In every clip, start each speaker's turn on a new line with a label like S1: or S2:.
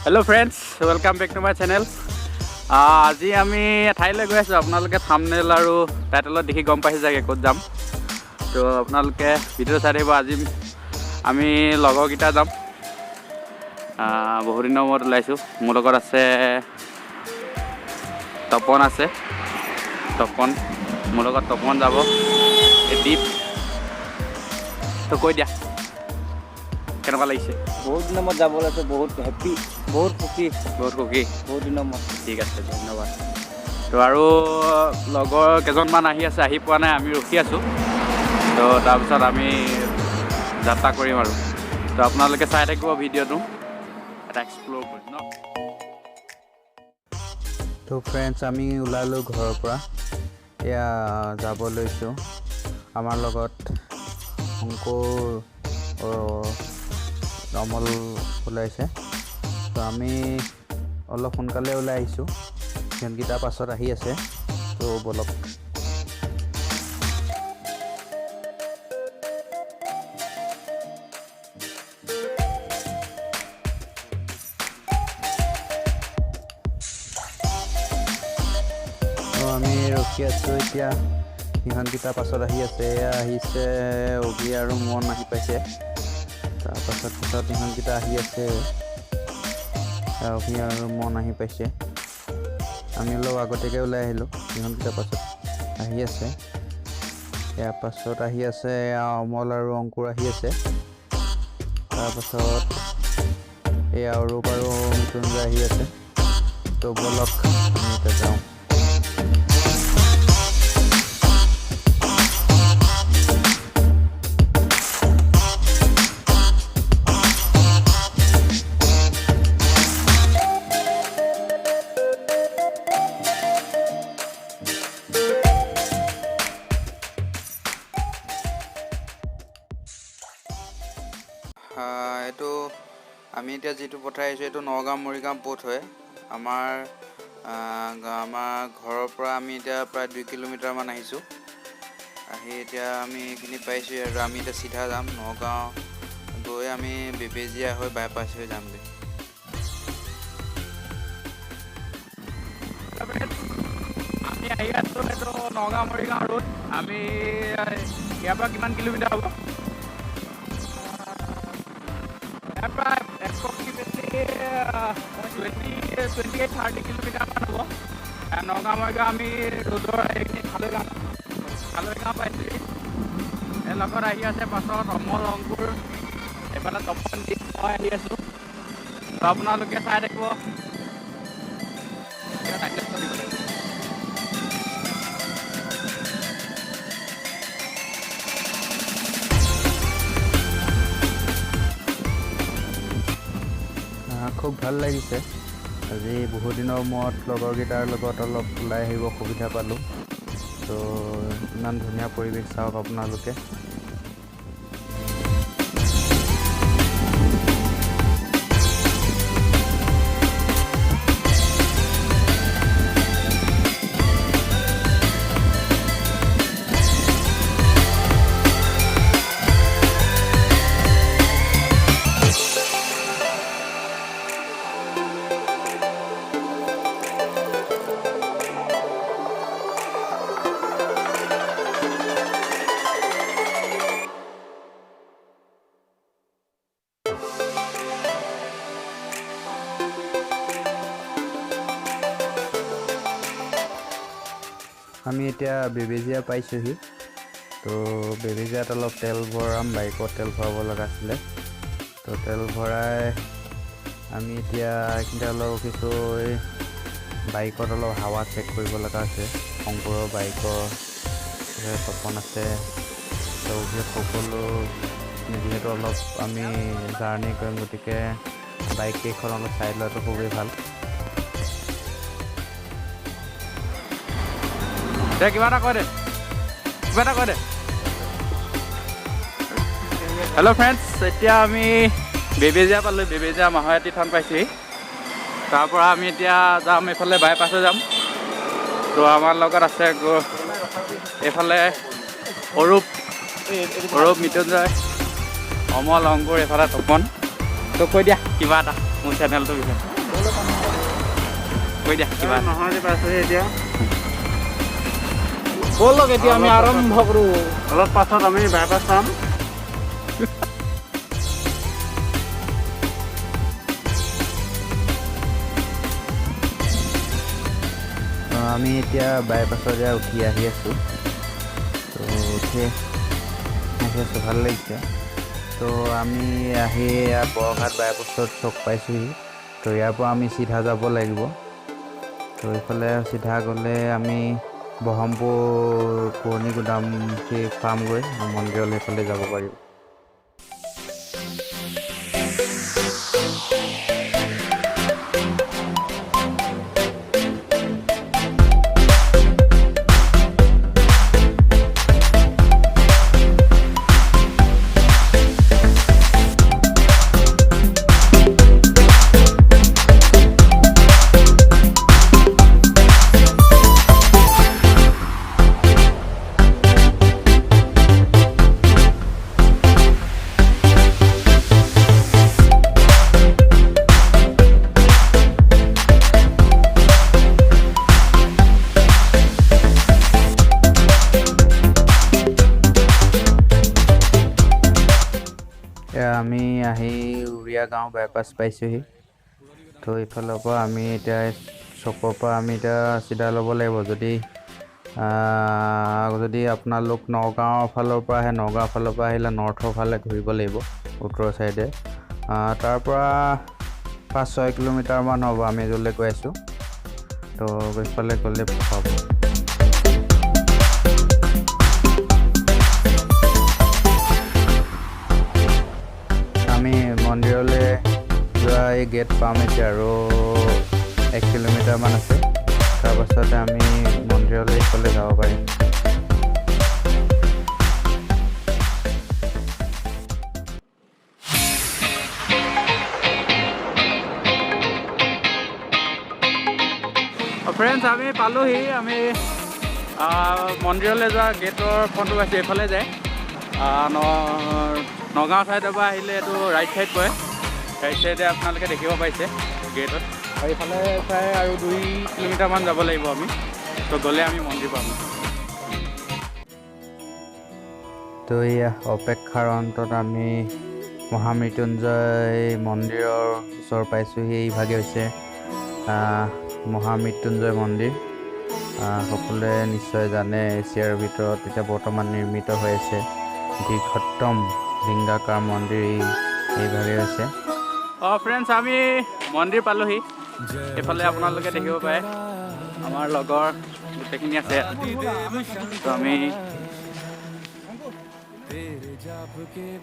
S1: Hello friends, welcome back to my channel. আজি আমি ঠাইলৈ গৈ আছো আপোনালোকে থাম্বনেল আৰু টাইটেলত দেখি গম পাইছে যে ক'ত যাম তো আপোনালোকে ভিডিও চাই থাকিব আজি আমি লগৰকিটা যাম বহুত দিনৰ মূৰত ওলাইছো মোৰ লগত আছে তপন মোৰ লগত তপন যাব এই দীপ তো কৈ দিয়া কেনেকুৱা লাগিছে
S2: বহুত দিনৰ মূৰত যাব ওলাইছোঁ বহুত হেপী বহুত সুখী বহুত দিনৰ মূৰত
S1: ঠিক আছে ধন্যবাদ তো আৰু লগৰ কেইজনমান আহি আছে আহি পোৱা নাই আমি ৰখি আছোঁ তো তাৰপিছত আমি যাত্ৰা কৰিম আৰু তো আপোনালোকে চাই থাকিব ভিডিঅ'টো এটা এক্সপ্ল'ৰ কৰিম ন
S3: তো ফ্ৰেণ্ডছ আমি ওলালোঁ ঘৰৰ পৰা এয়া যাব লৈছোঁ আমাৰ লগত অংকুৰ অমল ওলাইছে তো আমি অলপ সোনকালে ওলাই আহিছোঁ সিহঁতকেইটা পাছত আহি আছে তো বলক তো আমি ৰখি আছোঁ এতিয়া সিহঁতকেইটা পাছত আহি আছে এয়া আহিছে অভি আৰু মন আহি পাইছে তাৰপাছত সিহঁতকেইটা আহি আছে অভি আৰু মন আহি পাইছে আমি অলপ আগতীয়াকৈ ওলাই আহিলোঁ সিহঁতকেইটা পাছত আহি আছে ইয়াৰ পাছত আহি আছে অমল আৰু অংকুৰ আহি আছে তাৰপাছত এয়া অৰূপ আৰু মৃত্যুঞ্জয় আহি আছে তো বলক আমি এতিয়া যাওঁ এইটো আমি এতিয়া যিটো পঠাই আহিছোঁ এইটো নগাঁও মৰিগাঁও পথ হয় আমাৰ ঘৰৰ পৰা আমি এতিয়া প্ৰায় 2 কিলোমিটাৰমান আহিছোঁ আহি এতিয়া আমি এইখিনি পাইছোঁ আৰু আমি এতিয়া চিধা যাম নগাঁও গৈ আমি বেবেজীয়া হৈ বাইপাছ হৈ যামগৈ
S1: আমি আহি আছোঁ এইটো নগাঁও মৰিগাঁও ৰোড আমি ইয়াৰ পৰা কিমান কিলোমিটাৰ হ'ব প্ৰায় 28-30 কিলোমিটাৰমান হ'ব নগাঁও মৰিগাঁও আমি ৰোডৰ এইখিনি খালৈগাঁও পাইছোঁ এই লগত আহি আছে পাছত অমল অংকুৰ এইফালে তপন দি মই আহি আছোঁ তো আপোনালোকে চাই থাকিব
S3: খুব ভাল লাগিছে আজি বহুত দিনৰ মূৰত লগৰকেইটাৰ লগত অলপ ওলাই আহিব সুবিধা পালোঁ তো ইমান ধুনীয়া পৰিৱেশ চাওক আপোনালোকে আমি এতিয়া বেবেজীয়া পাইছোঁহি তো বেবেজীয়াত অলপ তেল ভৰাম বাইকত তেল ভৰাব লগা আছিলে তো তেল ভৰাই আমি এতিয়া এইখিনিতে অলপ ৰখিছোঁ এই বাইকত অলপ হাৱা চেক কৰিব লগা আছে শংকুৰৰ বাইকৰ তপন আছে তো সকলো যিহেতু অলপ আমি জাৰ্ণি কৰিম গতিকে বাইক কেইখন অলপ চাই লোৱাটো খুবেই ভাল
S1: কিবা এটা কৈ দে হেল্ল' ফ্ৰেণ্ডছ এতিয়া আমি বেবেজীয়া পালোঁ বেবেজীয়া মাহয়াতী থান পাইছোঁহি তাৰপৰা আমি এতিয়া যাম এইফালে বাইপাছে যাম তো আমাৰ লগত আছে এইফালে অৰূপ মৃত্যুঞ্জয় অমল অংকুৰ এইফালে তপন তো কৈ দিয়া কিবা এটা মোৰ চেনেলটোৰ বিষয়ে কৈ দিয়া কিবা
S2: মহানদী পাইছোহি এতিয়া
S1: ব'লক এতিয়া আমি আৰম্ভ কৰোঁ
S2: অলপ পাছত আমি বাইপাছ পাম
S3: আমি এতিয়া বাইপাছৰ উঠি আহি আছোঁ তো উঠি আহি ভাল লাগিছে তো আমি আহি বৰঘাট বাইপাছত চক পাইছোঁহি তো ইয়াৰ পৰা আমি চিধা যাব লাগিব তো এইফালে চিধা গ'লে আমি ব্ৰহ্মপুৰ পুৰণি গুদাম সেই পামগৈ মন্দিৰলৈ এইফালে যাব পাৰিব আমি আহি উৰিয়া গাঁও বাইপাছ পাইছোঁহি তো এইফালৰ পৰা আমি এতিয়া চকৰ পৰা আমি এতিয়া চিধা ল'ব লাগিব যদি আপোনালোক নগাঁৱৰ ফালৰ পৰা আহে নগাঁৱৰ ফালৰ পৰা আহিলে নৰ্থৰ ফালে ঘূৰিব লাগিব উত্তৰ চাইডে তাৰ পৰা 5-6 কিলোমিটাৰমান হ'ব আমি য'লৈ গৈ আছোঁ তো এইফালে গ'লে পাব আমি মন্দিৰলৈ যোৱা এই গেট পাম এতিয়া আৰু 1 কিলোমিটাৰমান আছে তাৰপাছতে আমি মন্দিৰলৈ এইফালে যাব পাৰিম
S1: ফ্ৰেণ্ডছ আমি পালোহি আমি মন্দিৰলৈ যোৱা গেটৰ ফ্ৰণ্টটো পাইছোঁ এইফালে যায় নগাঁও ছাইডৰ পৰা আহিলে এইটো ৰাইট ছাইড পৰে ৰাইট ছাইডে আপোনালোকে দেখিব পাইছে গেটত আৰু এইফালে প্ৰায় আৰু 2 কিলোমিটাৰমান যাব লাগিব আমি তো গ'লে আমি মন্দিৰ পাম
S3: তো এয়া অপেক্ষাৰ অন্তত আমি মহামৃত্যুঞ্জয় মন্দিৰৰ ওচৰ পাইছোঁহি এইভাগে হৈছে মহামৃত্যুঞ্জয় মন্দিৰ সকলোৱে নিশ্চয় জানে এছিয়াৰ ভিতৰত এতিয়া বৰ্তমান নিৰ্মিত হৈ আছে দীৰ্ঘতম লিংগাকাৰ মন্দিৰ এইভাগে হৈছে
S1: ফ্ৰেণ্ডছ আমি মন্দিৰ পালোহি এইফালে আপোনালোকে দেখিব পাৰে আমাৰ লগৰ গোটেইখিনি আছে তো আমি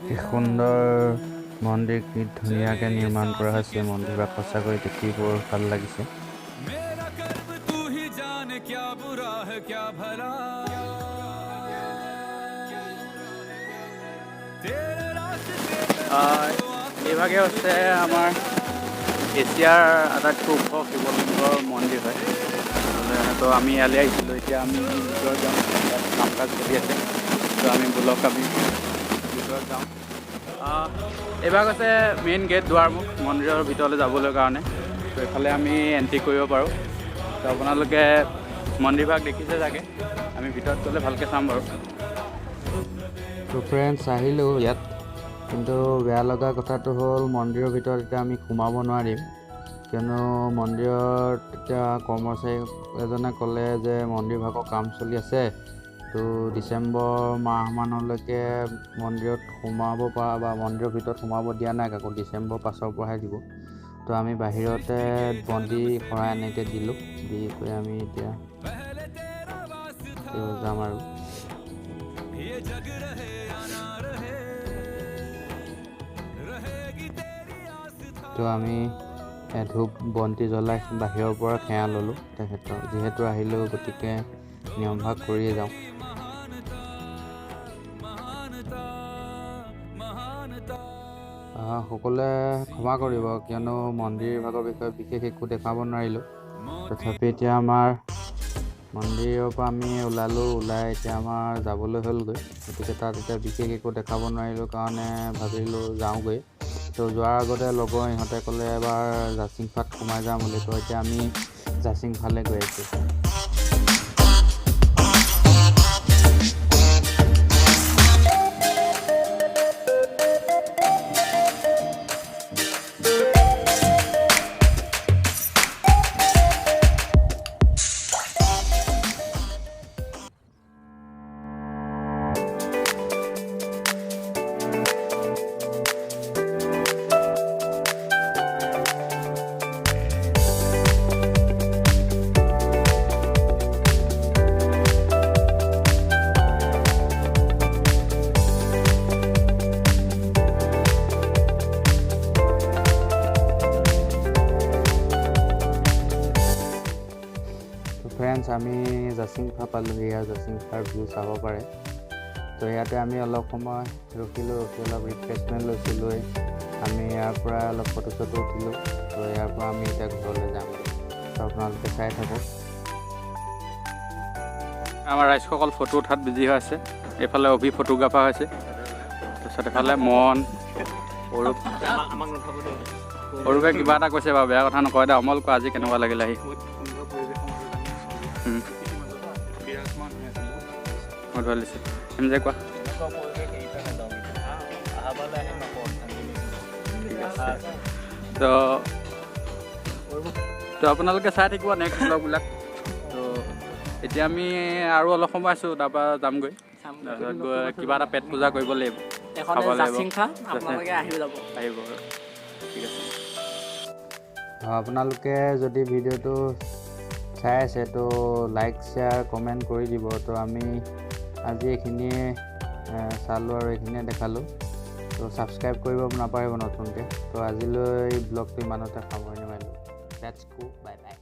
S3: কি সুন্দৰ মন্দিৰ কি ধুনীয়াকৈ নিৰ্মাণ কৰা হৈছে মন্দিৰভাগ সঁচাকৈ দেখি বৰ ভাল লাগিছে
S1: এইভাগে হৈছে আমাৰ এছিয়াৰ আটাইতকৈ ওখ শিৱলিংগৰ মন্দিৰ হয় তো আমি ইয়ালৈ আহিছিলোঁ এতিয়া আমি ভিতৰত যাওঁ কাম কাজ চলি আছে তো আমি বোলক আমি ভিতৰত যাওঁ এইভাগ হৈছে মেইন গেট দুৱাৰমুখ মন্দিৰৰ ভিতৰলৈ যাবলৈ কাৰণে তো এইফালে আমি এণ্ট্ৰি কৰিব পাৰোঁ তো আপোনালোকে মন্দিৰভাগ দেখিছে চাগে আমি ভিতৰত গ'লে ভালকৈ চাম বাৰু
S3: তো ফ্ৰেণ্ডছ আহিলোঁ ইয়াত কিন্তু বেয়া লগা কথাটো হ'ল মন্দিৰৰ ভিতৰত এতিয়া আমি সোমাব নোৱাৰিম কিয়নো মন্দিৰত এতিয়া কৰ্মচাৰী এজনে ক'লে যে মন্দিৰভাগৰ কাম চলি আছে তো ডিচেম্বৰ মাহমানলৈকে মন্দিৰত সোমাব পৰা বা মন্দিৰৰ ভিতৰত সোমাব দিয়া নাই আকৌ ডিচেম্বৰ পাছৰ পৰাহে দিব তো আমি বাহিৰতে বন্তি শৰাই এনেকৈ দিলোঁ দি কৰি আমি এতিয়া যাম আৰু তো আমি ধূপ বন্তি জ্বলাই বাহিৰৰ পৰা সেৱা ল'লোঁ তেখেতৰ যিহেতু আহিলোঁ গতিকে নিয়মভাগ কৰিয়ে যাওঁ সকলোৱে ক্ষমা কৰিব কিয়নো মন্দিৰভাগৰ বিষয়ে বিশেষ একো দেখাব নোৱাৰিলোঁ তথাপি এতিয়া আমাৰ মন্দিৰৰ পৰা আমি ওলালোঁ ওলাই এতিয়া আমাৰ যাবলৈ হ'লগৈ গতিকে তাত এতিয়া বিশেষ একো দেখাব নোৱাৰিলোঁ কাৰণে ভাবিলোঁ যাওঁগৈ তো যোৱাৰ আগতে লগৰ ইহঁতে ক'লে এবাৰ জাচিংফাত সোমাই যাম বুলি। তো এতিয়া আমি জাচিংফালে গৈ আছোঁ। ফ্ৰেণ্ডছ, আমি জাচিংফা পালোঁহি। ইয়াৰ জাচিংফাৰ ভিউ চাব পাৰে। তো ইয়াতে আমি অলপ সময় ৰখি অলপ ৰিফ্ৰেছমেণ্ট লৈছিলোঁ। আমি ইয়াৰ পৰা অলপ ফটো চটো উঠিলোঁ। তো ইয়াৰ পৰা আমি এতিয়া ঘৰলৈ যাম। তো আপোনালোকে চাই থাকক।
S1: আমাৰ ৰাইজসকল ফটো উঠাত বিজি হৈ আছে। এইফালে অভি ফটোগ্ৰাফাৰ হৈছে, তাৰপিছত এফালে মন অৰূপে কিবা এটা কৈছে বাৰু, বেয়া কথা নকয় দে। অমল কোৱা, আজি কেনেকুৱা লাগিলে আহি? বহুত ভাল লাগিছে। যে কোৱা তো আপোনালোকে চাই থাকিব নেক্সট ব্লগবিলাক। তো এতিয়া আমি আৰু অলপ সময় আছোঁ, তাৰপৰা যামগৈ। তাৰপিছত গৈ কিবা এটা পেট পূজা কৰিব লাগিব, খাব লাগিব। আহিব, ঠিক আছে।
S3: আপোনালোকে যদি ভিডিঅ'টো চাই আছে তো লাইক শ্বেয়াৰ কমেণ্ট কৰি দিব। তো আমি আজি এইখিনিয়ে চালোঁ আৰু এইখিনিয়ে দেখালোঁ। তো ছাবস্ক্ৰাইব কৰিব নাপাহৰিব নতুনকৈ। তো আজিলৈ ব্লগটো ইমানতে সামৰণি মাৰিলোঁ। Let's go, bye bye.